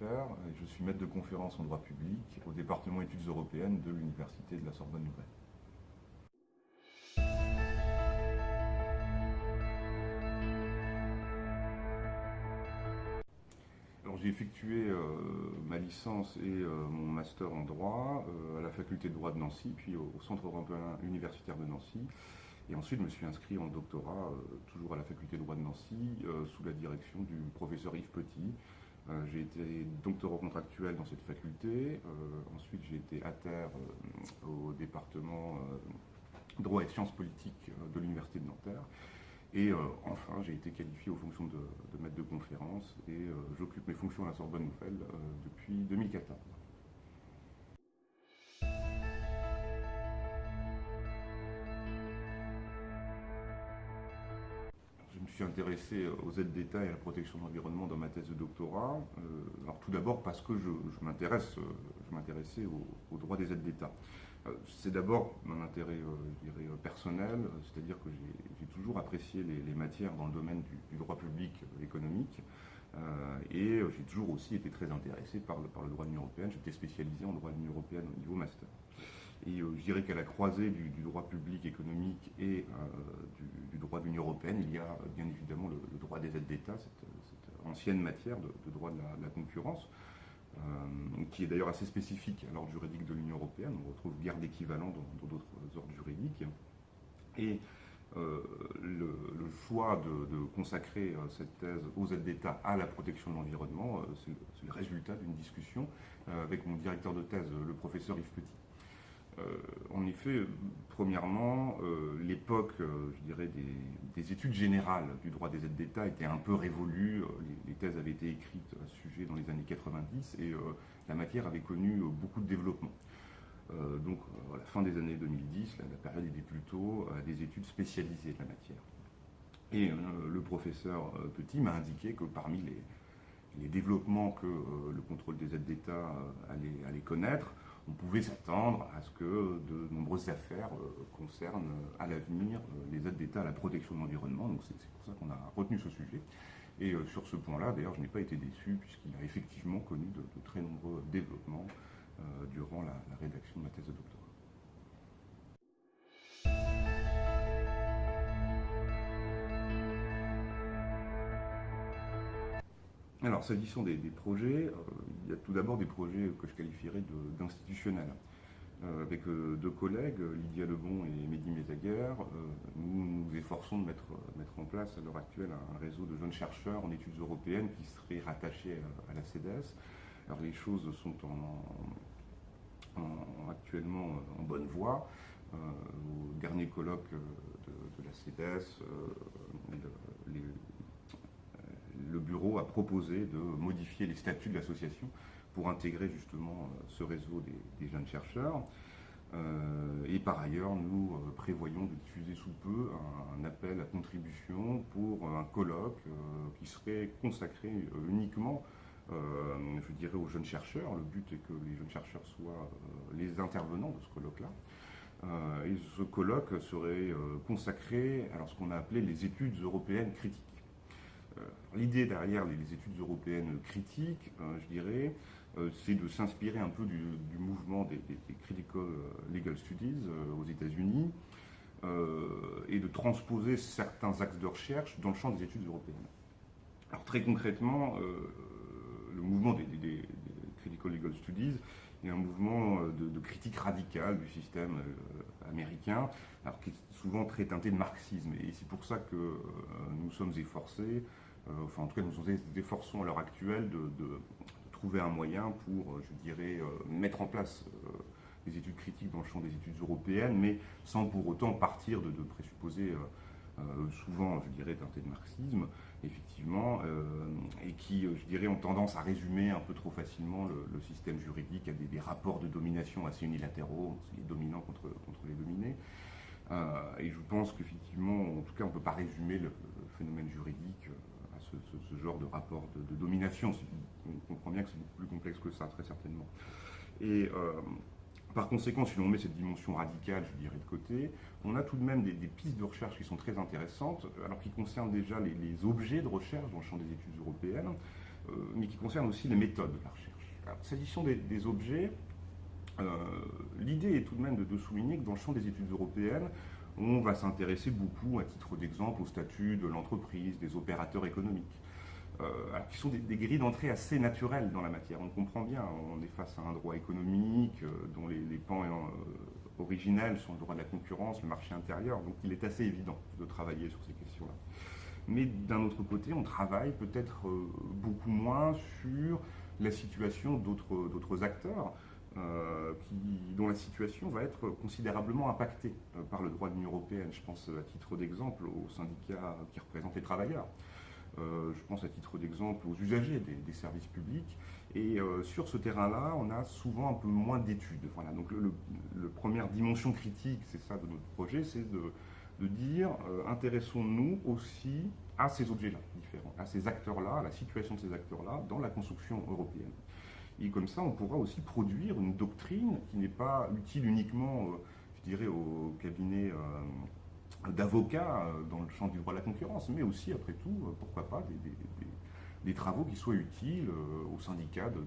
et je suis maître de conférence en droit public au département études européennes de l'Université de la Sorbonne Nouvelle. Alors j'ai effectué ma licence et mon master en droit à la faculté de droit de Nancy, puis au Centre européen universitaire de Nancy. Et ensuite, je me suis inscrit en doctorat, toujours à la faculté de droit de Nancy, sous la direction du professeur Yves Petit. J'ai été doctorant contractuel dans cette faculté. Ensuite, j'ai été à terre au département droit et sciences politiques de l'université de Nanterre. Et enfin, j'ai été qualifié aux fonctions de maître de conférence et j'occupe mes fonctions à la Sorbonne Nouvelle depuis 2014. Je me suis intéressé aux aides d'État et à la protection de l'environnement dans ma thèse de doctorat. Alors tout d'abord parce que je m'intéressais au droit des aides d'État. C'est d'abord un intérêt, je dirais, personnel, c'est-à-dire que j'ai toujours apprécié les matières dans le domaine du droit public économique. Et j'ai toujours aussi été très intéressé par le droit de l'Union européenne. J'étais spécialisé en droit de l'Union européenne au niveau master. Et je dirais qu'à la croisée du droit public économique et du droit de l'Union européenne, il y a bien évidemment le droit des aides d'État, cette ancienne matière de droit de la concurrence, qui est d'ailleurs assez spécifique à l'ordre juridique de l'Union européenne. On retrouve guère d'équivalent dans d'autres ordres juridiques. Et le choix de consacrer cette thèse aux aides d'État à la protection de l'environnement, c'est le résultat d'une discussion avec mon directeur de thèse, le professeur Yves Petit. En effet, premièrement, l'époque, je dirais, des études générales du droit des aides d'État était un peu révolue. Les thèses avaient été écrites à ce sujet dans les années 90 et la matière avait connu beaucoup de développement. Donc, à la fin des années 2010, la période était plutôt à des études spécialisées de la matière. Et le professeur Petit m'a indiqué que parmi les développements que le contrôle des aides d'État allait connaître, on pouvait s'attendre à ce que de nombreuses affaires concernent à l'avenir les aides d'État à la protection de l'environnement. Donc c'est pour ça qu'on a retenu ce sujet. Et sur ce point-là, d'ailleurs, je n'ai pas été déçu puisqu'il a effectivement connu de très nombreux développements durant la rédaction de ma thèse de doctorat. Alors, s'agissant des projets, il y a tout d'abord des projets que je qualifierais d'institutionnels. Avec deux collègues, Lydia Lebon et Mehdi Mezaguer, nous nous efforçons de mettre en place à l'heure actuelle un réseau de jeunes chercheurs en études européennes qui seraient rattachés à la CEDES. Alors les choses sont actuellement en bonne voie. Au dernier colloque de la CEDES, le bureau a proposé de modifier les statuts de l'association pour intégrer justement ce réseau des jeunes chercheurs. Et par ailleurs, nous prévoyons de diffuser sous peu un appel à contribution pour un colloque qui serait consacré uniquement, je dirais, aux jeunes chercheurs. Le but est que les jeunes chercheurs soient les intervenants de ce colloque-là. Et ce colloque serait consacré à ce qu'on a appelé les études européennes critiques. L'idée derrière les études européennes critiques, je dirais, c'est de s'inspirer un peu du mouvement des Critical Legal Studies aux États-Unis et de transposer certains axes de recherche dans le champ des études européennes. Alors très concrètement, le mouvement des Critical Legal Studies est un mouvement de critique radicale du système américain, alors qui est souvent très teinté de marxisme. Et c'est pour ça que nous sommes efforcés, enfin en tout cas nous nous efforçons à l'heure actuelle de trouver un moyen pour, je dirais, mettre en place des études critiques dans le champ des études européennes, mais sans pour autant partir de présupposés souvent, je dirais, teintés de marxisme, effectivement, et qui, je dirais, ont tendance à résumer un peu trop facilement le système juridique à des rapports de domination assez unilatéraux, les dominants contre les dominés. Et je pense qu'effectivement, en tout cas, on ne peut pas résumer le phénomène juridique à ce genre de rapport de domination. On comprend bien que c'est beaucoup plus complexe que ça, très certainement. Et par conséquent, si l'on met cette dimension radicale, je dirais, de côté, on a tout de même des pistes de recherche qui sont très intéressantes, alors qui concernent déjà les objets de recherche dans le champ des études européennes. mais qui concerne aussi les méthodes de la recherche. Alors, s'agissant des objets, l'idée est tout de même de souligner que dans le champ des études européennes, on va s'intéresser beaucoup, à titre d'exemple, au statut de l'entreprise, des opérateurs économiques, qui sont des grilles d'entrée assez naturelles dans la matière. On comprend bien, on est face à un droit économique dont les pans originels sont le droit de la concurrence, le marché intérieur, donc il est assez évident de travailler sur ces questions-là. Mais d'un autre côté, on travaille peut-être beaucoup moins sur la situation d'autres acteurs, dont la situation va être considérablement impactée par le droit de l'Union européenne. Je pense à titre d'exemple aux syndicats qui représentent les travailleurs. Je pense à titre d'exemple aux usagers des services publics. Et sur ce terrain-là, on a souvent un peu moins d'études. Voilà. Donc la première dimension critique, c'est ça de notre projet, c'est de dire intéressons-nous aussi à ces objets-là différents, à ces acteurs-là, à la situation de ces acteurs-là dans la construction européenne. Et comme ça, on pourra aussi produire une doctrine qui n'est pas utile uniquement, je dirais, au cabinet d'avocats dans le champ du droit de la concurrence, mais aussi, après tout, pourquoi pas, des travaux qui soient utiles aux syndicats de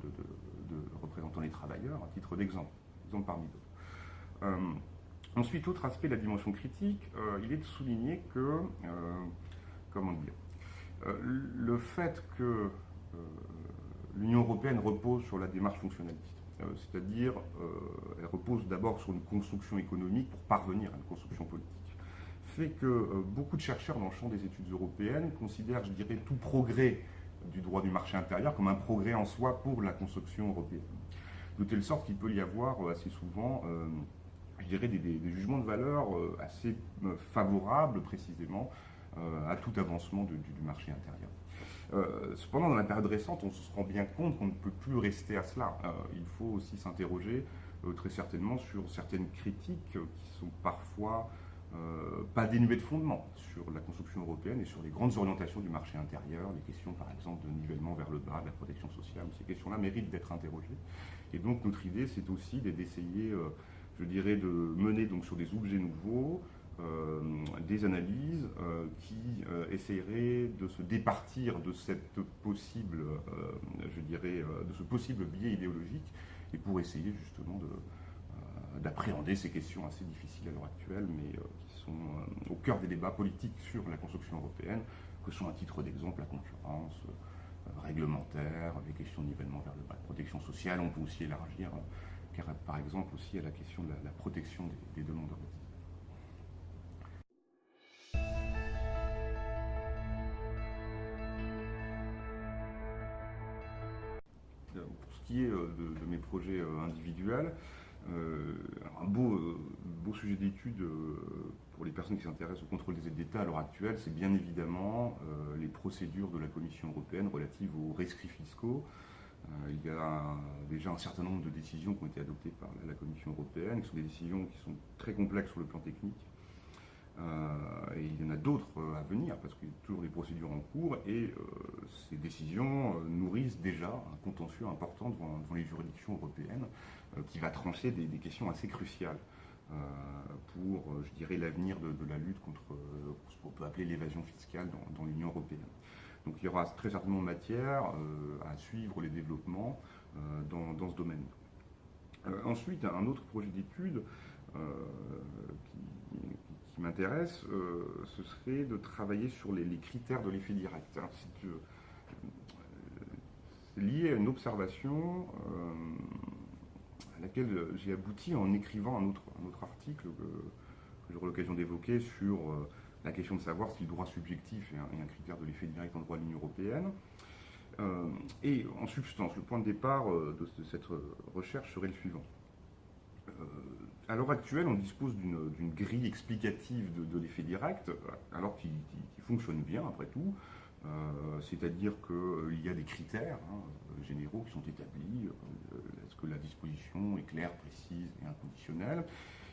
représentants les travailleurs, à titre d'exemple parmi d'autres. Ensuite, autre aspect de la dimension critique, il est de souligner que, comment dire, le fait que l'Union européenne repose sur la démarche fonctionnaliste, c'est-à-dire elle repose d'abord sur une construction économique pour parvenir à une construction politique, fait que beaucoup de chercheurs dans le champ des études européennes considèrent, je dirais, tout progrès du droit du marché intérieur comme un progrès en soi pour la construction européenne. De telle sorte qu'il peut y avoir assez souvent, je dirais, des jugements de valeur assez favorables précisément à tout avancement du marché intérieur. Cependant, dans la période récente, on se rend bien compte qu'on ne peut plus rester à cela. Il faut aussi s'interroger très certainement sur certaines critiques qui sont parfois pas dénuées de fondement sur la construction européenne et sur les grandes orientations du marché intérieur, les questions par exemple de nivellement vers le bas, de la protection sociale. Ces questions-là méritent d'être interrogées. Et donc notre idée, c'est aussi d'essayer, je dirais, de mener donc sur des objets nouveaux, des analyses qui essaieraient de se départir de cette possible, je dirais, de ce possible biais idéologique, et pour essayer justement d'appréhender ces questions assez difficiles à l'heure actuelle, mais qui sont au cœur des débats politiques sur la construction européenne, que sont à titre d'exemple la concurrence réglementaire, les questions de nivellement vers le bas, de protection sociale. On peut aussi élargir, par exemple, aussi à la question de la protection des demandeurs d'asile. Pour ce qui est de mes projets individuels, un beau sujet d'étude pour les personnes qui s'intéressent au contrôle des aides d'État à l'heure actuelle, c'est bien évidemment les procédures de la Commission européenne relatives aux rescrits fiscaux. Il y a déjà un certain nombre de décisions qui ont été adoptées par la Commission européenne, qui sont des décisions qui sont très complexes sur le plan technique. Et il y en a d'autres à venir, parce qu'il y a toujours des procédures en cours, et ces décisions nourrissent déjà un contentieux important devant les juridictions européennes, qui va trancher des questions assez cruciales pour, je dirais, l'avenir de la lutte contre ce qu'on peut appeler l'évasion fiscale dans l'Union européenne. Donc il y aura très certainement matière à suivre les développements dans ce domaine. Ensuite, un autre projet d'étude qui m'intéresse, ce serait de travailler sur les critères de l'effet direct. Alors, c'est lié à une observation à laquelle j'ai abouti en écrivant un autre article que j'aurai l'occasion d'évoquer sur la question de savoir si le droit subjectif est un critère de l'effet direct en droit de l'Union européenne. Et en substance, le point de départ de cette recherche serait le suivant. À l'heure actuelle, on dispose d'une grille explicative de l'effet direct, alors qui fonctionne bien après tout. C'est-à-dire qu'il y a des critères généraux qui sont établis. Est-ce que la disposition est claire, précise et inconditionnelle?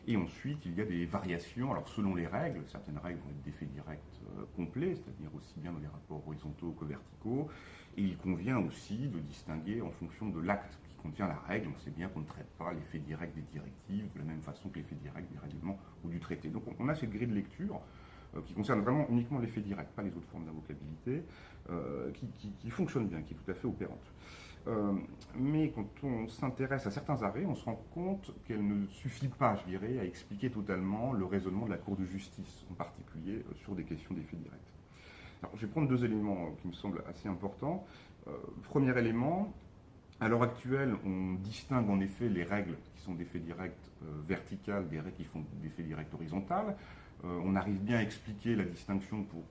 Et ensuite, il y a des variations. Alors, selon les règles, certaines règles vont être d'effet direct complet, c'est-à-dire aussi bien dans les rapports horizontaux que verticaux. Et il convient aussi de distinguer en fonction de l'acte qui contient la règle. On sait bien qu'on ne traite pas l'effet direct des directives de la même façon que l'effet direct des règlements ou du traité. Donc, on a cette grille de lecture qui concerne vraiment uniquement l'effet direct, pas les autres formes d'invocabilité, qui fonctionne bien, qui est tout à fait opérante. Mais quand on s'intéresse à certains arrêts, on se rend compte qu'elle ne suffit pas, je dirais, à expliquer totalement le raisonnement de la Cour de justice, en particulier sur des questions d'effet direct. Alors, je vais prendre deux éléments qui me semblent assez importants. Premier élément, à l'heure actuelle, on distingue en effet les règles qui sont d'effet direct vertical des règles qui font d'effet direct horizontal. On arrive bien à expliquer la distinction pour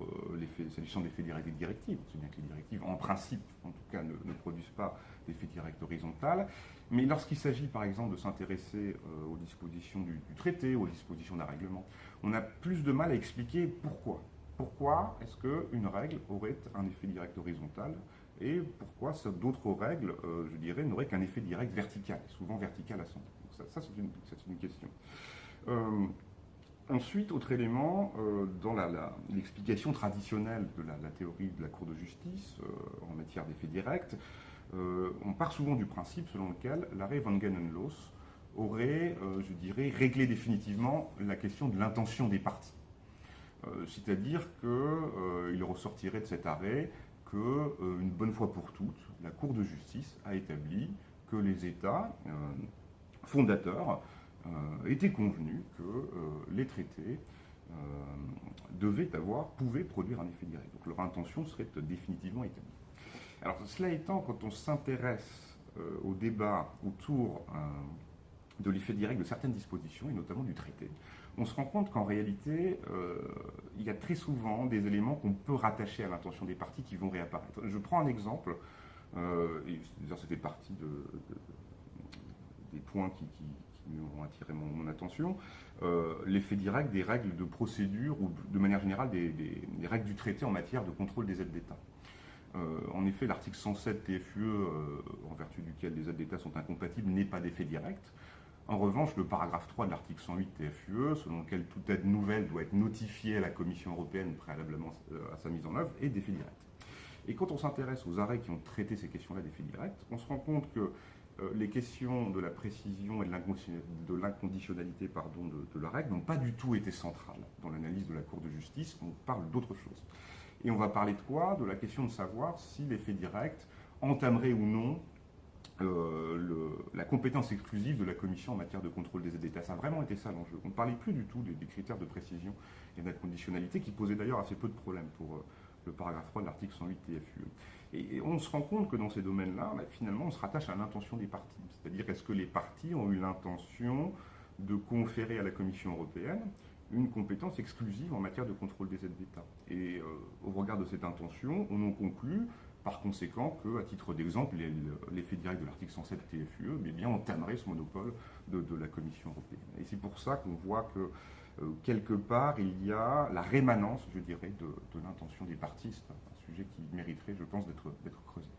s'agissant d'effets directs et de directives. C'est bien que les directives, en principe, en tout cas, ne produisent pas d'effet direct horizontal. Mais lorsqu'il s'agit, par exemple, de s'intéresser aux dispositions du traité, aux dispositions d'un règlement, on a plus de mal à expliquer pourquoi. Pourquoi est-ce qu'une règle aurait un effet direct horizontal et pourquoi d'autres règles, je dirais, n'auraient qu'un effet direct vertical, souvent vertical à 100. Donc ça c'est une question. Ensuite, autre élément, dans l'explication traditionnelle de la théorie de la Cour de justice en matière d'effet direct, on part souvent du principe selon lequel l'arrêt Van Genenloos aurait, je dirais, réglé définitivement la question de l'intention des parties. C'est-à-dire qu'il ressortirait de cet arrêt qu'une bonne fois pour toutes, la Cour de justice a établi que les États fondateurs étaient convenus que les traités pouvaient produire un effet direct. Donc leur intention serait définitivement établie. Alors cela étant, quand on s'intéresse au débat autour de l'effet direct de certaines dispositions, et notamment du traité, on se rend compte qu'en réalité, il y a très souvent des éléments qu'on peut rattacher à l'intention des parties qui vont réapparaître. Je prends un exemple, c'était partie des points qui ont attiré mon attention, l'effet direct des règles de procédure ou de manière générale des règles du traité en matière de contrôle des aides d'État. En effet, l'article 107 TFUE, en vertu duquel les aides d'État sont incompatibles, n'est pas d'effet direct. En revanche, le paragraphe 3 de l'article 108 TFUE, selon lequel toute aide nouvelle doit être notifiée à la Commission européenne préalablement à sa mise en œuvre, est d'effet direct. Et quand on s'intéresse aux arrêts qui ont traité ces questions-là d'effet direct, on se rend compte que les questions de la précision et de l'inconditionnalité de la règle n'ont pas du tout été centrales dans l'analyse de la Cour de justice. On parle d'autre chose. Et on va parler de quoi? De la question de savoir si l'effet direct entamerait ou non la compétence exclusive de la Commission en matière de contrôle des aides d'État. Ça a vraiment été ça l'enjeu. On ne parlait plus du tout des critères de précision et d'inconditionnalité qui posaient d'ailleurs assez peu de problèmes pour le paragraphe 3 de l'article 108 TFUE. Et on se rend compte que dans ces domaines-là, finalement, on se rattache à l'intention des parties. C'est-à-dire, est-ce que les parties ont eu l'intention de conférer à la Commission européenne une compétence exclusive en matière de contrôle des aides d'État? Et au regard de cette intention, on en conclut par conséquent qu'à titre d'exemple, l'effet direct de l'article 107 TFUE entamerait ce monopole de la Commission européenne. Et c'est pour ça qu'on voit que quelque part, il y a la rémanence, je dirais, de l'intention des parties. C'est un sujet qui mériterait, je pense, d'être creusé.